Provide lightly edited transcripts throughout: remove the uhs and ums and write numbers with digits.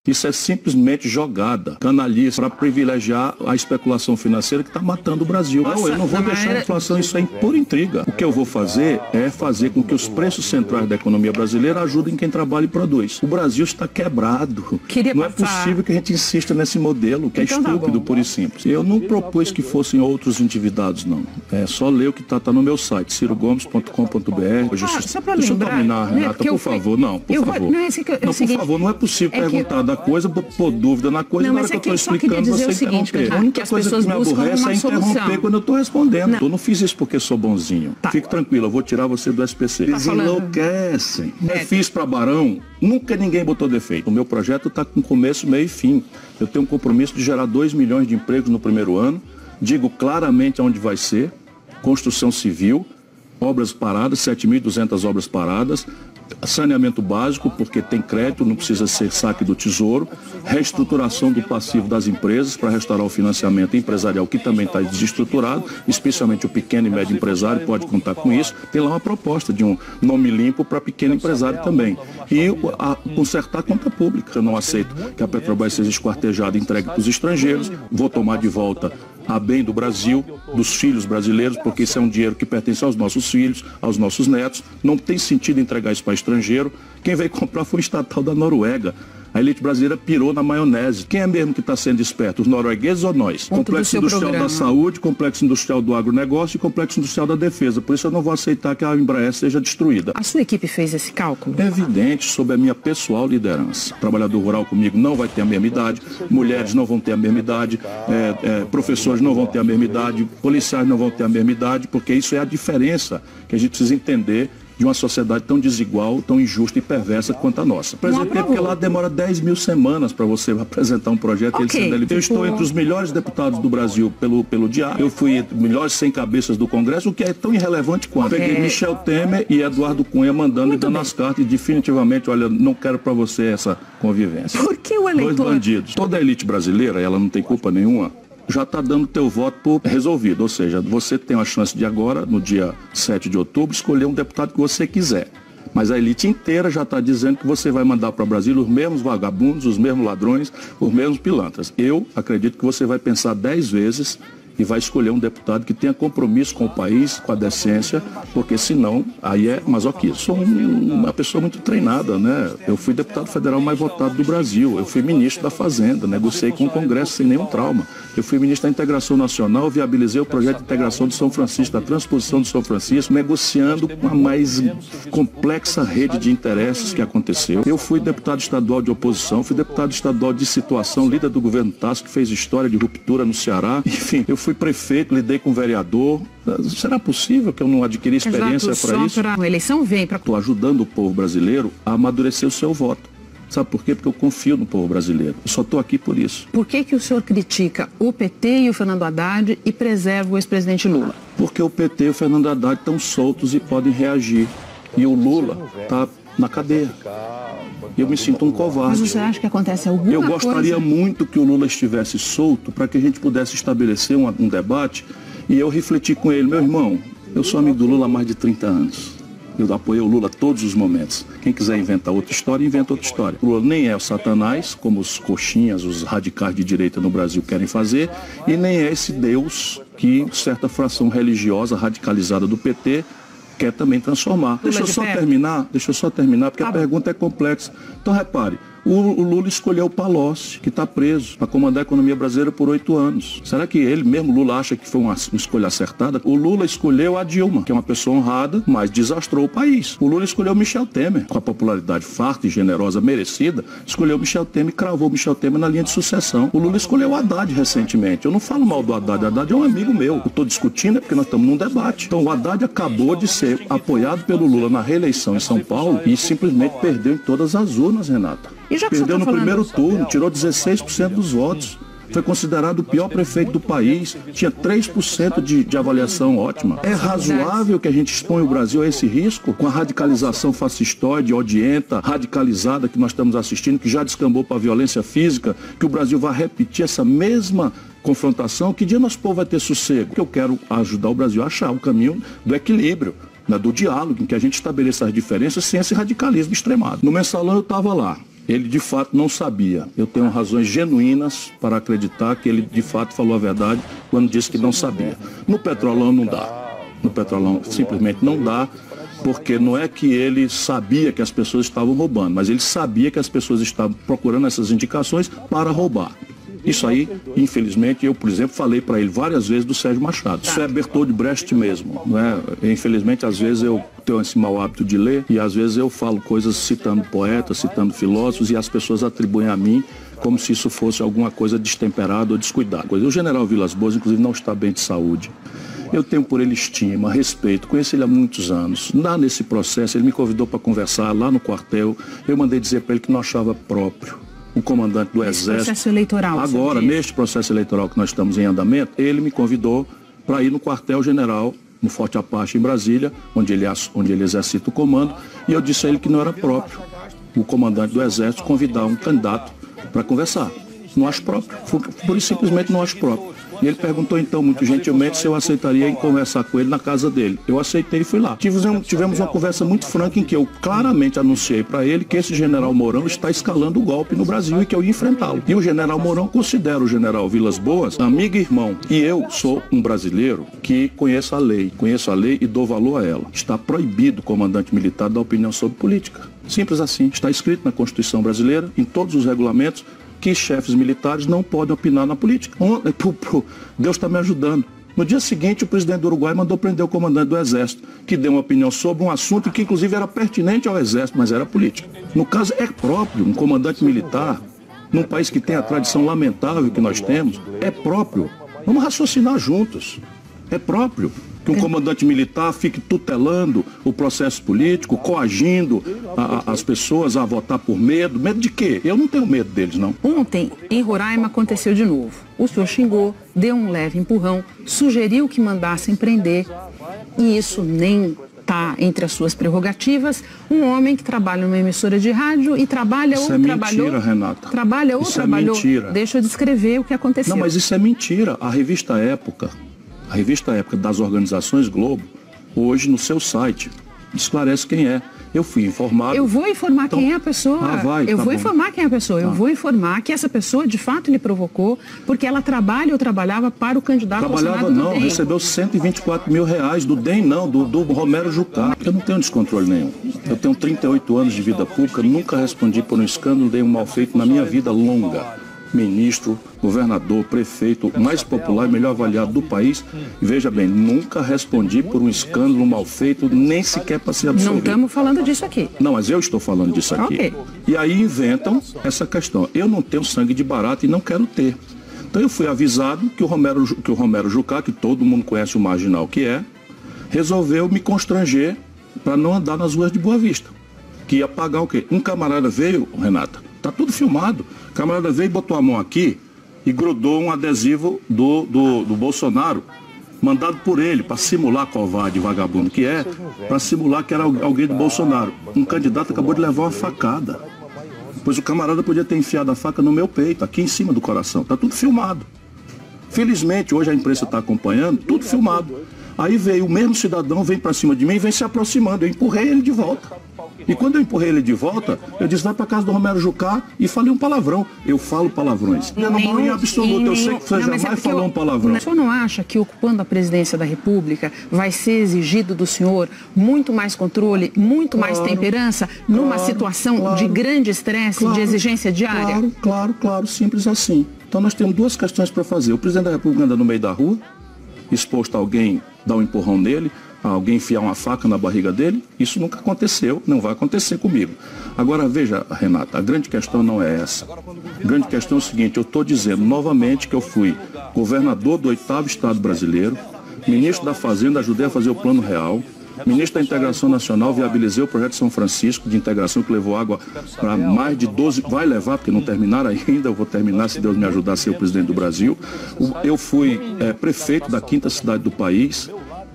Isso é simplesmente jogada, canalice para privilegiar a especulação financeira que está matando o Brasil. Não, eu não vou deixar a inflação, isso é pura intriga. O que eu vou fazer é fazer com que os preços centrais da economia brasileira ajudem quem trabalha e produz. O Brasil está quebrado. Não é possível que a gente insista nesse modelo, que é estúpido, pura e simples. Eu não propus que fossem outros endividados, não. É só ler o que está no meu site, cirogomes.com.br. Deixa eu terminar, Renata, por favor. Não, por favor. Não, por favor, não é possível perguntar da coisa, pôr dúvida na coisa, na hora que eu estou explicando, você interromper. A única coisa que me aborrece é interromper quando eu estou respondendo. Eu não fiz isso porque sou bonzinho. Fique tranquilo, eu vou tirar você do SPC. Eles enlouquecem. Eu fiz para Barão, nunca ninguém botou defeito. O meu projeto está com começo, meio e fim. Eu tenho um compromisso de gerar 2 milhões de empregos no primeiro ano. Digo claramente aonde vai ser. Construção civil, obras paradas, 7.200 obras paradas. Saneamento básico, porque tem crédito, não precisa ser saque do Tesouro, reestruturação do passivo das empresas para restaurar o financiamento empresarial, que também está desestruturado, especialmente o pequeno e médio empresário pode contar com isso. Tem lá uma proposta de um nome limpo para pequeno empresário também. E consertar a conta pública. Eu não aceito que a Petrobras seja esquartejada e entregue para os estrangeiros. Vou tomar de volta a bem do Brasil, dos filhos brasileiros, porque isso é um dinheiro que pertence aos nossos filhos, aos nossos netos. Não tem sentido entregar isso para estrangeiro. Quem veio comprar foi o estatal da Noruega. A elite brasileira pirou na maionese. Quem é mesmo que está sendo esperto? Os noruegueses ou nós? Complexo industrial da saúde, complexo industrial do agronegócio e complexo industrial da defesa. Por isso eu não vou aceitar que a Embraer seja destruída. A sua equipe fez esse cálculo? É evidente, sob a minha pessoal liderança. O trabalhador rural comigo não vai ter a mesma idade, mulheres não vão ter a mesma idade, professores não vão ter a mesma idade, policiais não vão ter a mesma idade, porque isso é a diferença que a gente precisa entender de uma sociedade tão desigual, tão injusta e perversa quanto a nossa. Apresentei porque lá demora 10 mil semanas para você apresentar um projeto. Eu estou entre os melhores deputados do Brasil pelo diário. Eu fui entre os melhores 100 cabeças do Congresso, o que é tão irrelevante quanto. Peguei Michel Temer e Eduardo Cunha mandando e dando as cartas e definitivamente, olha, não quero para você essa convivência. Por que o eleitor... Dois bandidos. Toda a elite brasileira, ela não tem culpa nenhuma, já está dando teu voto por resolvido. Ou seja, você tem a chance de agora, no dia 7 de outubro, escolher um deputado que você quiser. Mas a elite inteira já está dizendo que você vai mandar para Brasília os mesmos vagabundos, os mesmos ladrões, os mesmos pilantras. Eu acredito que você vai pensar 10 vezes e vai escolher um deputado que tenha compromisso com o país, com a decência, porque senão, aí é masoquismo. Sou uma pessoa muito treinada, né? Eu fui deputado federal mais votado do Brasil, eu fui ministro da Fazenda, negociei com o Congresso sem nenhum trauma. Eu fui ministro da Integração Nacional, viabilizei o projeto de integração de São Francisco, da transposição de São Francisco, negociando com a mais complexa rede de interesses que aconteceu. Eu fui deputado estadual de oposição, fui deputado estadual de situação, líder do governo Tasso, que fez história de ruptura no Ceará. Enfim, eu fui prefeito, lidei com vereador. Será possível que eu não adquiri experiência para isso? A eleição vem para... Estou ajudando o povo brasileiro a amadurecer o seu voto. Sabe por quê? Porque eu confio no povo brasileiro. Eu só estou aqui por isso. Por que o senhor critica o PT e o Fernando Haddad e preserva o ex-presidente Lula? Porque o PT e o Fernando Haddad estão soltos e podem reagir. E o Lula está na cadeia. Eu me sinto um covarde. Mas você acha que acontece alguma coisa? Eu gostaria muito que o Lula estivesse solto para que a gente pudesse estabelecer um debate e eu refletir com ele. Meu irmão, eu sou amigo do Lula há mais de 30 anos. Eu apoiei o Lula todos os momentos. Quem quiser inventar outra história, inventa outra história. O Lula nem é o Satanás, como os coxinhas, os radicais de direita no Brasil querem fazer, e nem é esse Deus que certa fração religiosa radicalizada do PT quer também transformar. Deixa eu só terminar, porque a pergunta é complexa. Então, repare, o Lula escolheu o Palocci, que está preso, para comandar a economia brasileira por 8 anos. Será que ele mesmo, Lula, acha que foi uma escolha acertada? O Lula escolheu a Dilma, que é uma pessoa honrada, mas desastrou o país. O Lula escolheu Michel Temer, com a popularidade farta e generosa merecida, escolheu Michel Temer e cravou Michel Temer na linha de sucessão. O Lula escolheu o Haddad recentemente. Eu não falo mal do Haddad, o Haddad é um amigo meu. Eu estou discutindo porque nós estamos num debate. Então o Haddad acabou de ser apoiado pelo Lula na reeleição em São Paulo e simplesmente perdeu em todas as urnas, Renata. Perdeu no primeiro turno, tirou 16% dos votos. Foi considerado o pior prefeito do país, tinha 3% de avaliação ótima. É razoável que a gente exponha o Brasil a esse risco com a radicalização fascistoide, odienta, radicalizada que nós estamos assistindo, que já descambou para a violência física, que o Brasil vai repetir essa mesma confrontação? Que dia nosso povo vai ter sossego? Porque eu quero ajudar o Brasil a achar o caminho do equilíbrio, do diálogo, em que a gente estabeleça as diferenças sem esse radicalismo extremado. No Mensalão eu estava lá. Ele de fato não sabia. Eu tenho razões genuínas para acreditar que ele de fato falou a verdade quando disse que não sabia. No Petrolão não dá. No Petrolão simplesmente não dá, porque não é que ele sabia que as pessoas estavam roubando, mas ele sabia que as pessoas estavam procurando essas indicações para roubar. Isso aí, infelizmente, eu, por exemplo, falei para ele várias vezes do Sérgio Machado. Isso é Bertold Brecht mesmo, não é? Infelizmente, às vezes eu tenho esse mau hábito de ler e às vezes eu falo coisas citando poetas, citando filósofos e as pessoas atribuem a mim como se isso fosse alguma coisa destemperada ou descuidada. O general Vilas Boas, inclusive, não está bem de saúde. Eu tenho por ele estima, respeito, conheço ele há muitos anos. Lá nesse processo, ele me convidou para conversar lá no quartel. Eu mandei dizer para ele que não achava próprio o comandante do Exército. Processo eleitoral. Agora, neste processo eleitoral que nós estamos em andamento, ele me convidou para ir no quartel-general, no Forte Apache, em Brasília, onde ele exercita o comando, e eu disse a ele que não era próprio o comandante do Exército convidar um candidato para conversar. Não acho próprio. Por isso, simplesmente não acho próprio. E ele perguntou então, muito gentilmente, se eu aceitaria ir conversar com ele na casa dele. Eu aceitei e fui lá. Tivemos uma conversa muito franca em que eu claramente anunciei para ele que esse general Mourão está escalando o golpe no Brasil e que eu ia enfrentá-lo. E o general Mourão considera o general Vilas Boas amigo e irmão. E eu sou um brasileiro que conheço a lei e dou valor a ela. Está proibido o comandante militar dar opinião sobre política. Simples assim. Está escrito na Constituição brasileira, em todos os regulamentos, que chefes militares não podem opinar na política. Deus está me ajudando. No dia seguinte, o presidente do Uruguai mandou prender o comandante do Exército, que deu uma opinião sobre um assunto que, inclusive, era pertinente ao Exército, mas era política. No caso, é próprio um comandante militar, num país que tem a tradição lamentável que nós temos, é próprio. Vamos raciocinar juntos. É próprio que um comandante militar fique tutelando o processo político, coagindo as pessoas a votar por medo. Medo de quê? Eu não tenho medo deles, não. Ontem, em Roraima, aconteceu de novo. O senhor xingou, deu um leve empurrão, sugeriu que mandassem prender, e isso nem está entre as suas prerrogativas. Um homem que trabalha numa emissora de rádio e trabalha ou trabalhou... Isso é mentira, Renata. Trabalha ou isso trabalhou... É mentira. Deixa eu descrever o que aconteceu. Não, mas isso é mentira. A revista Época das organizações Globo, hoje no seu site, esclarece quem é. Eu fui informado. Eu vou informar quem é a pessoa. Eu vou informar quem é a pessoa. Eu vou informar que essa pessoa de fato lhe provocou, porque ela trabalha ou trabalhava para o candidato ao Senado do DEM. Recebeu 124 mil reais do DEM, não, do Romero Jucá. Eu não tenho descontrole nenhum. Eu tenho 38 anos de vida pública, nunca respondi por um escândalo, dei um mal feito na minha vida longa. Ministro, governador, prefeito, mais popular e melhor avaliado do país. E veja bem, nunca respondi por um escândalo mal feito, nem sequer para ser absolvido. Não estamos falando disso aqui. Não, mas eu estou falando disso aqui. Okay. E aí inventam essa questão. Eu não tenho sangue de barata e não quero ter. Então eu fui avisado que o Romero Jucá, que todo mundo conhece o marginal que é, resolveu me constranger para não andar nas ruas de Boa Vista. Que ia pagar o quê? Um camarada veio, Renata, tá tudo filmado. O camarada veio e botou a mão aqui e grudou um adesivo do Bolsonaro, mandado por ele, para simular covarde vagabundo que é, para simular que era alguém do Bolsonaro. Um candidato acabou de levar uma facada. Pois o camarada podia ter enfiado a faca no meu peito, aqui em cima do coração. Tá tudo filmado. Felizmente, hoje a imprensa está acompanhando, tudo filmado. Aí veio o mesmo cidadão, vem para cima de mim e vem se aproximando. Eu empurrei ele de volta. E quando eu empurrei ele de volta, eu disse, vai para casa do Romero Jucá e falei um palavrão. Eu falo palavrões. Não em absoluto, eu sei que você jamais falou um palavrão. O senhor não acha que ocupando a presidência da República vai ser exigido do senhor muito mais controle, muito mais temperança, numa situação de grande estresse, de exigência diária? Claro, simples assim. Então nós temos duas questões para fazer. O presidente da República anda no meio da rua, exposto a alguém dar um empurrão nele, alguém enfiar uma faca na barriga dele, isso nunca aconteceu, não vai acontecer comigo. Agora veja, Renata, a grande questão não é essa. A grande questão é o seguinte, eu estou dizendo novamente que eu fui governador do 8º Estado brasileiro, ministro da Fazenda, ajudei a fazer o Plano Real, ministro da Integração Nacional, viabilizei o projeto São Francisco de integração que levou água para mais de 12, vai levar, porque não terminaram ainda, eu vou terminar se Deus me ajudar a ser o presidente do Brasil. Eu fui prefeito da 5ª cidade do país.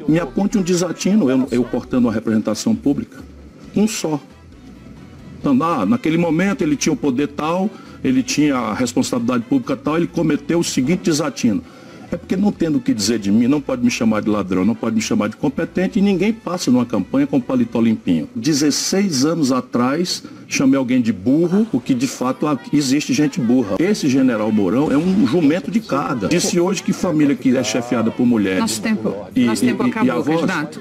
Me aponte um desatino, eu portando uma representação pública, um só. Então, naquele momento ele tinha o poder tal, ele tinha a responsabilidade pública tal, ele cometeu o seguinte desatino. É porque não tendo o que dizer de mim, não pode me chamar de ladrão, não pode me chamar de competente e ninguém passa numa campanha com paletó limpinho. 16 anos atrás, chamei alguém de burro, porque de fato existe gente burra. Esse general Mourão é um jumento de carga. Disse hoje que família que é chefiada por mulheres... Nosso tempo acabou, candidato.